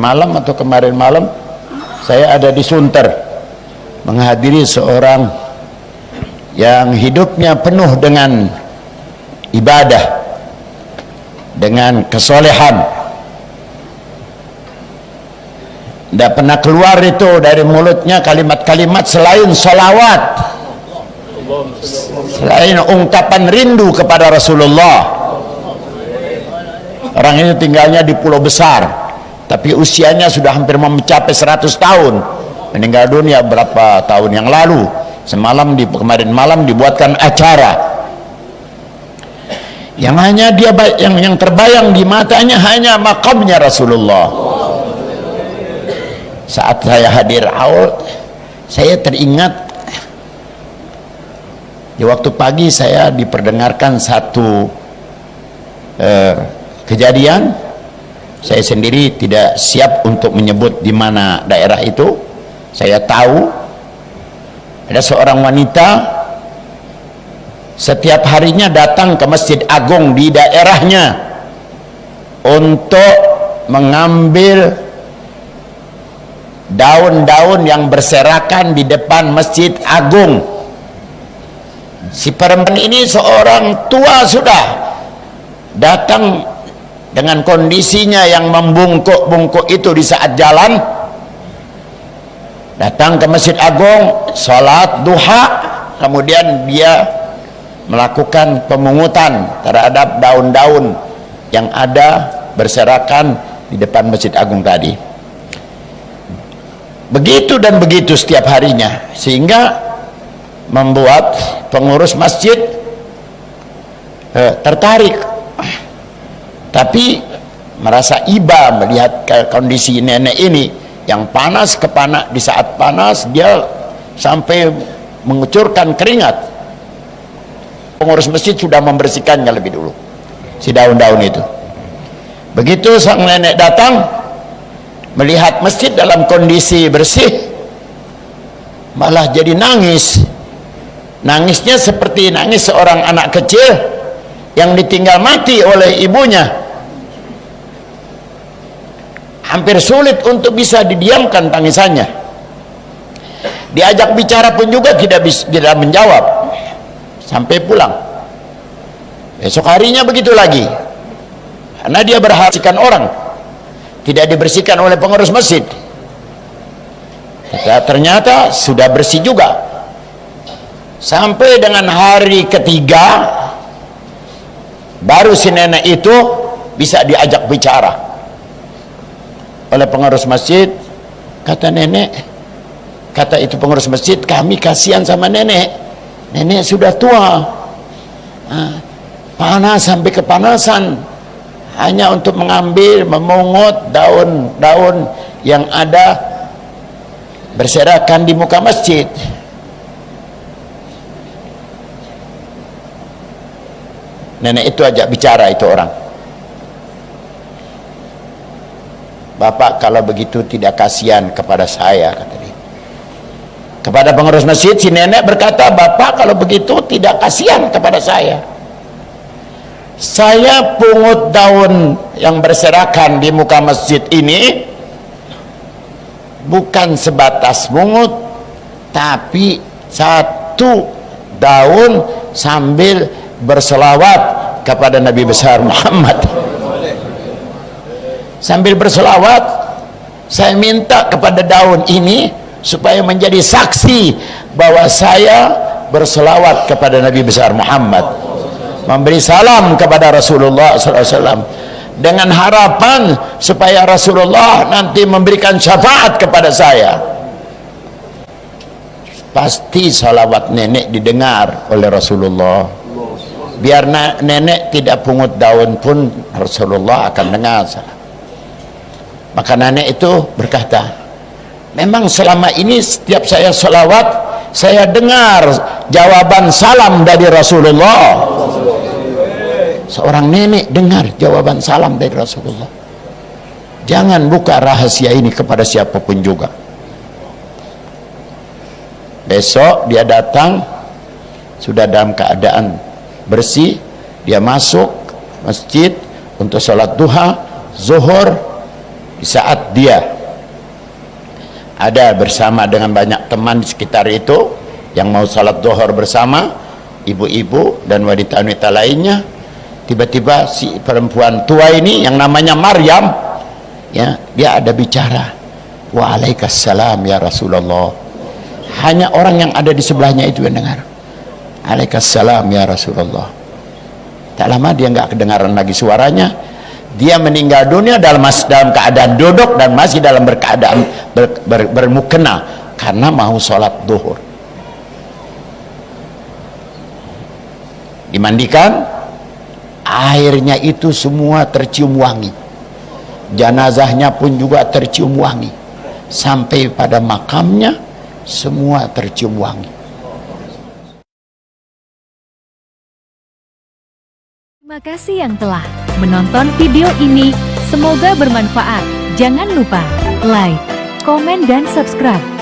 semalam atau kemarin malam saya ada di Sunter menghadiri seorang yang hidupnya penuh dengan ibadah, dengan kesolehan. Tidak pernah keluar itu dari mulutnya kalimat-kalimat selain salawat, selain ungkapan rindu kepada Rasulullah. Orang ini tinggalnya di Pulau Besar, tapi usianya sudah hampir mencapai 100 tahun. Meninggal dunia berapa tahun yang lalu. Kemarin malam dibuatkan acara yang hanya dia yang terbayang di matanya hanya makamnya Rasulullah. Saat saya hadir awal, saya teringat di waktu pagi saya diperdengarkan satu kejadian. Saya sendiri tidak siap untuk menyebut di mana daerah itu. Saya tahu ada seorang wanita setiap harinya datang ke Masjid Agung di daerahnya untuk mengambil daun-daun yang berserakan di depan Masjid Agung. Si perempuan ini seorang tua sudah, datang dengan kondisinya yang membungkuk-bungkuk itu di saat jalan, datang ke Masjid Agung, sholat duha, kemudian dia melakukan pemungutan terhadap daun-daun yang ada berserakan di depan Masjid Agung tadi. Begitu dan begitu setiap harinya, sehingga membuat pengurus masjid tertarik, tapi merasa iba melihat kondisi nenek ini yang panas di saat panas dia sampai mengucurkan keringat. Pengurus masjid sudah membersihkannya lebih dulu, si daun-daun itu. Begitu sang nenek datang melihat masjid dalam kondisi bersih, malah jadi nangis. Nangisnya seperti nangis seorang anak kecil yang ditinggal mati oleh ibunya. Hampir sulit untuk bisa didiamkan tangisannya. Diajak bicara pun juga tidak menjawab sampai pulang. Besok harinya begitu lagi, karena dia berhasilkan orang, tidak dibersihkan oleh pengurus masjid. Ternyata sudah bersih juga. Sampai dengan hari ketiga baru si nenek itu bisa diajak bicara oleh pengurus masjid. Kata itu pengurus masjid, kami kasihan sama nenek. Nenek sudah tua, panas sampai kepanasan, hanya untuk mengambil, memungut daun-daun yang ada berserakan di muka masjid. Nenek itu ajak bicara itu orang. Bapak kalau begitu tidak kasihan kepada saya, kata dia. Kepada pengurus masjid, si nenek berkata, Bapak kalau begitu tidak kasihan kepada saya. Saya pungut daun yang berserakan di muka masjid ini bukan sebatas pungut, tapi satu daun sambil berselawat kepada Nabi besar Muhammad. Sambil berselawat, saya minta kepada daun ini supaya menjadi saksi bahwa saya berselawat kepada Nabi besar Muhammad, memberi salam kepada Rasulullah SAW, dengan harapan supaya Rasulullah nanti memberikan syafaat kepada saya. Pasti salawat nenek didengar oleh Rasulullah. Biar nenek tidak pungut daun pun Rasulullah akan dengar. Maka nenek itu berkata, memang selama ini setiap saya salawat, saya dengar jawaban salam dari Rasulullah. Seorang nenek dengar jawaban salam dari Rasulullah. Jangan buka rahasia ini kepada siapapun juga. Besok dia datang sudah dalam keadaan bersih, dia masuk masjid untuk sholat duha, zuhur, Di saat dia ada bersama dengan banyak teman di sekitar itu yang mau salat zuhur bersama, ibu-ibu dan wanita-wanita lainnya, tiba-tiba si perempuan tua ini yang namanya Maryam, ya, dia ada bicara, waalaikumsalam ya Rasulullah. Hanya orang yang ada di sebelahnya itu yang dengar, waalaikumsalam ya Rasulullah. Tak lama dia nggak kedengaran lagi suaranya. Dia meninggal dunia dalam keadaan duduk dan masih dalam berkeadaan bermukena karena mau sholat zuhur. Dimandikan, airnya itu semua tercium wangi, jenazahnya pun juga tercium wangi, sampai pada makamnya semua tercium wangi. Terima kasih yang telah menonton video ini, semoga bermanfaat. Jangan lupa like, komen dan subscribe.